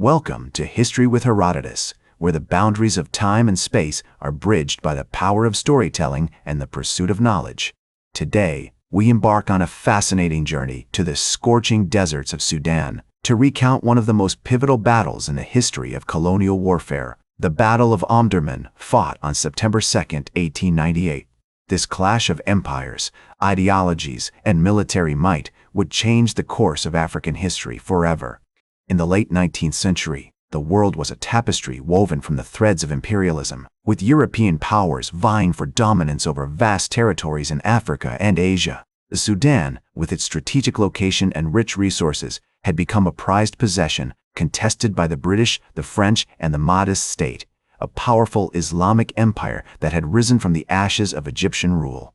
Welcome to History with Herodotus, where the boundaries of time and space are bridged by the power of storytelling and the pursuit of knowledge. Today, we embark on a fascinating journey to the scorching deserts of Sudan to recount one of the most pivotal battles in the history of colonial warfare, the Battle of Omdurman, fought on September 2, 1898. This clash of empires, ideologies, and military might would change the course of African history forever. In the late 19th century, the world was a tapestry woven from the threads of imperialism, with European powers vying for dominance over vast territories in Africa and Asia. The Sudan, with its strategic location and rich resources, had become a prized possession, contested by the British, the French, and the Mahdist State, a powerful Islamic empire that had risen from the ashes of Egyptian rule.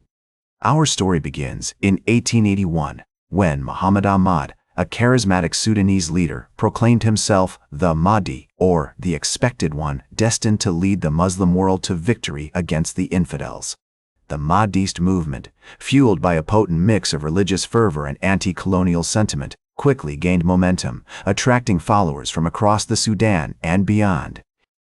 Our story begins in 1881, when Muhammad Ahmad, a charismatic Sudanese leader, proclaimed himself the Mahdi, or the expected one, destined to lead the Muslim world to victory against the infidels. The Mahdist movement, fueled by a potent mix of religious fervor and anti-colonial sentiment, quickly gained momentum, attracting followers from across the Sudan and beyond.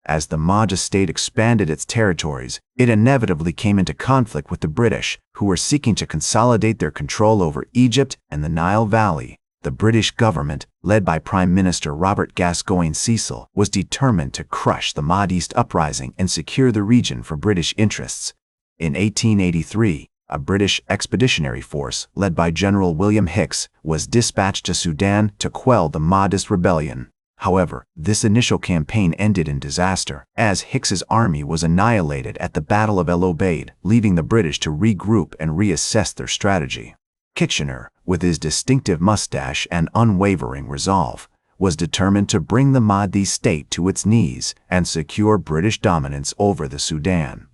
As the Mahdist State expanded its territories, it inevitably came into conflict with the British, who were seeking to consolidate their control over Egypt and the Nile Valley. The British government, led by Prime Minister Robert Gascoigne Cecil, was determined to crush the Mahdist uprising and secure the region for British interests. In 1883, a British expeditionary force, led by General William Hicks, was dispatched to Sudan to quell the Mahdist rebellion. However, this initial campaign ended in disaster, as Hicks's army was annihilated at the Battle of El Obeid, leaving the British to regroup and reassess their strategy. Kitchener, with his distinctive mustache and unwavering resolve, was determined to bring the Mahdist State to its knees and secure British dominance over the Sudan.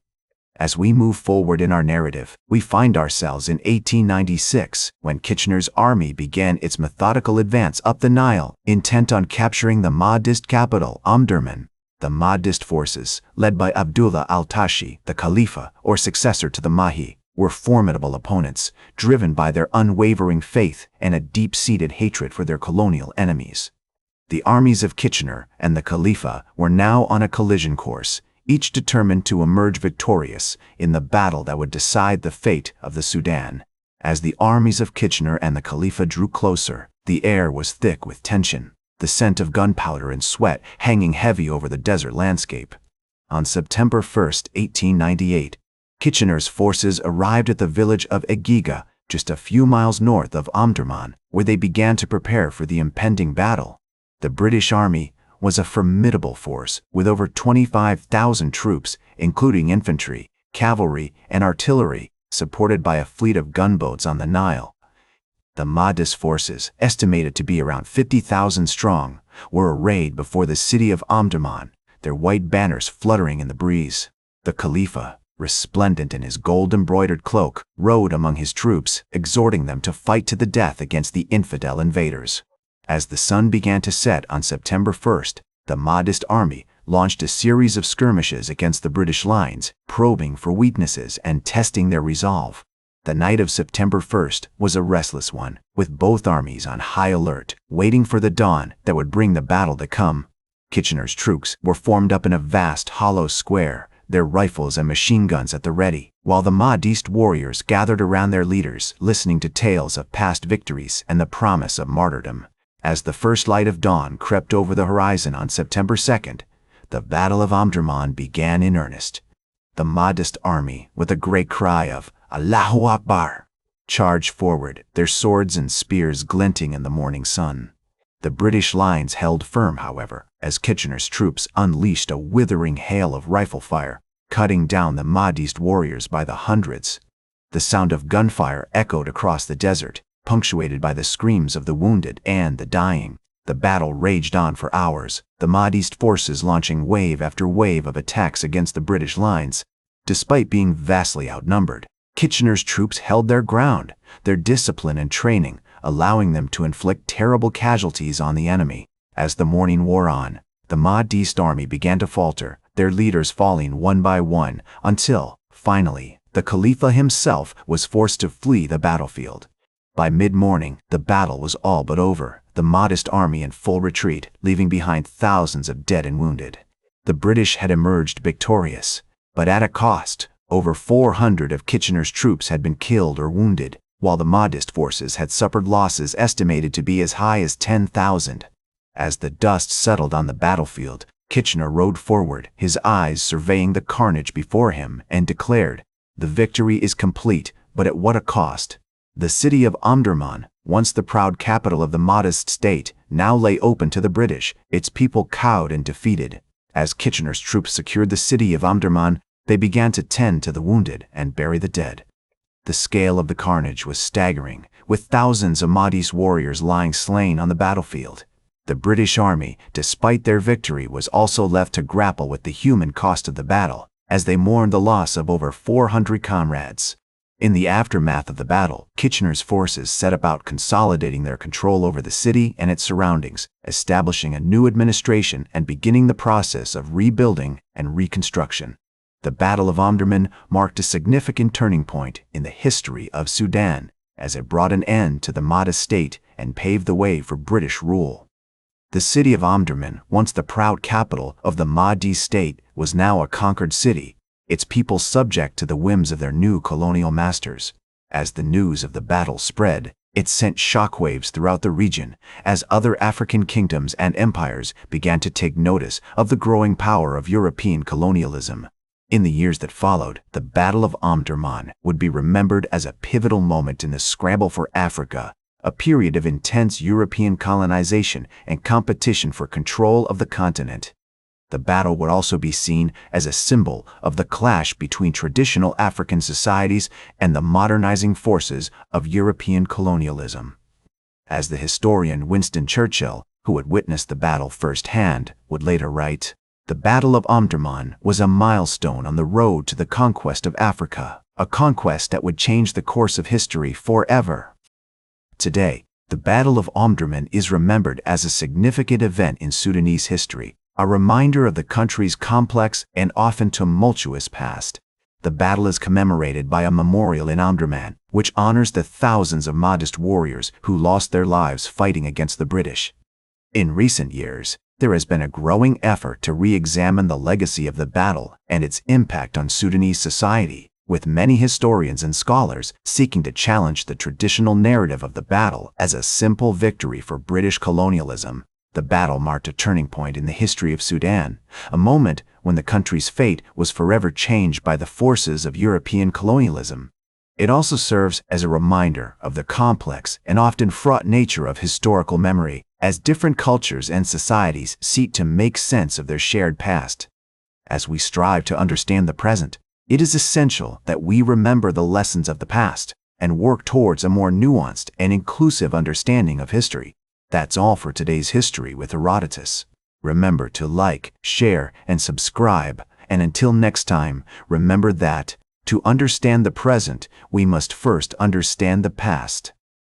As we move forward in our narrative, we find ourselves in 1896, when Kitchener's army began its methodical advance up the Nile, intent on capturing the Mahdist capital, Omdurman. The Mahdist forces, led by Abdullah al-Tashi, the Khalifa, or successor to the Mahdi, were formidable opponents, driven by their unwavering faith and a deep-seated hatred for their colonial enemies. The armies of Kitchener and the Khalifa were now on a collision course, each determined to emerge victorious in the battle that would decide the fate of the Sudan. As the armies of Kitchener and the Khalifa drew closer, the air was thick with tension, the scent of gunpowder and sweat hanging heavy over the desert landscape. On September 1, 1898, Kitchener's forces arrived at the village of Egiga, just a few miles north of Omdurman, where they began to prepare for the impending battle. The British Army was a formidable force with over 25,000 troops, including infantry, cavalry, and artillery, supported by a fleet of gunboats on the Nile. The Mahdist forces, estimated to be around 50,000 strong, were arrayed before the city of Omdurman, their white banners fluttering in the breeze. The Khalifa, resplendent in his gold-embroidered cloak, rode among his troops, exhorting them to fight to the death against the infidel invaders. As the sun began to set on September 1st, the Mahdist army launched a series of skirmishes against the British lines, probing for weaknesses and testing their resolve. The night of September 1st was a restless one, with both armies on high alert, waiting for the dawn that would bring the battle to come. Kitchener's troops were formed up in a vast hollow square, their rifles and machine guns at the ready, while the Mahdist warriors gathered around their leaders, listening to tales of past victories and the promise of martyrdom. As the first light of dawn crept over the horizon on September 2nd, the Battle of Omdurman began in earnest. The Mahdist army, with a great cry of Allahu Akbar, charged forward, their swords and spears glinting in the morning sun. The British lines held firm, however, as Kitchener's troops unleashed a withering hail of rifle fire, cutting down the Mahdist warriors by the hundreds. The sound of gunfire echoed across the desert, punctuated by the screams of the wounded and the dying. The battle raged on for hours, the Mahdist forces launching wave after wave of attacks against the British lines. Despite being vastly outnumbered, Kitchener's troops held their ground, their discipline and training allowing them to inflict terrible casualties on the enemy. As the morning wore on, the Mahdist army began to falter, their leaders falling one by one, until, finally, the Khalifa himself was forced to flee the battlefield. By mid-morning, the battle was all but over, the Mahdist army in full retreat, leaving behind thousands of dead and wounded. The British had emerged victorious, but at a cost. Over 400 of Kitchener's troops had been killed or wounded, while the Mahdist forces had suffered losses estimated to be as high as 10,000. As the dust settled on the battlefield, Kitchener rode forward, his eyes surveying the carnage before him, and declared, "The victory is complete, but at what a cost." The city of Omdurman, once the proud capital of the Mahdist State, now lay open to the British, its people cowed and defeated. As Kitchener's troops secured the city of Omdurman, they began to tend to the wounded and bury the dead. The scale of the carnage was staggering, with thousands of Mahdist warriors lying slain on the battlefield. The British army, despite their victory, was also left to grapple with the human cost of the battle, as they mourned the loss of over 400 comrades. In the aftermath of the battle, Kitchener's forces set about consolidating their control over the city and its surroundings, establishing a new administration and beginning the process of rebuilding and reconstruction. The Battle of Omdurman marked a significant turning point in the history of Sudan, as it brought an end to the Mahdist State and paved the way for British rule. The city of Omdurman, once the proud capital of the Mahdist State, was now a conquered city, its people subject to the whims of their new colonial masters. As the news of the battle spread, it sent shockwaves throughout the region, as other African kingdoms and empires began to take notice of the growing power of European colonialism. In the years that followed, the Battle of Omdurman would be remembered as a pivotal moment in the scramble for Africa, a period of intense European colonization and competition for control of the continent. The battle would also be seen as a symbol of the clash between traditional African societies and the modernizing forces of European colonialism. As the historian Winston Churchill, who had witnessed the battle firsthand, would later write, "The Battle of Omdurman was a milestone on the road to the conquest of Africa, a conquest that would change the course of history forever." Today, the Battle of Omdurman is remembered as a significant event in Sudanese history, a reminder of the country's complex and often tumultuous past. The battle is commemorated by a memorial in Omdurman, which honors the thousands of Mahdist warriors who lost their lives fighting against the British. In recent years, there has been a growing effort to re-examine the legacy of the battle and its impact on Sudanese society, with many historians and scholars seeking to challenge the traditional narrative of the battle as a simple victory for British colonialism. The battle marked a turning point in the history of Sudan, a moment when the country's fate was forever changed by the forces of European colonialism. It also serves as a reminder of the complex and often fraught nature of historical memory, as different cultures and societies seek to make sense of their shared past. As we strive to understand the present, it is essential that we remember the lessons of the past and work towards a more nuanced and inclusive understanding of history. That's all for today's History with Herodotus. Remember to like, share, and subscribe. And until next time, remember that to understand the present, we must first understand the past.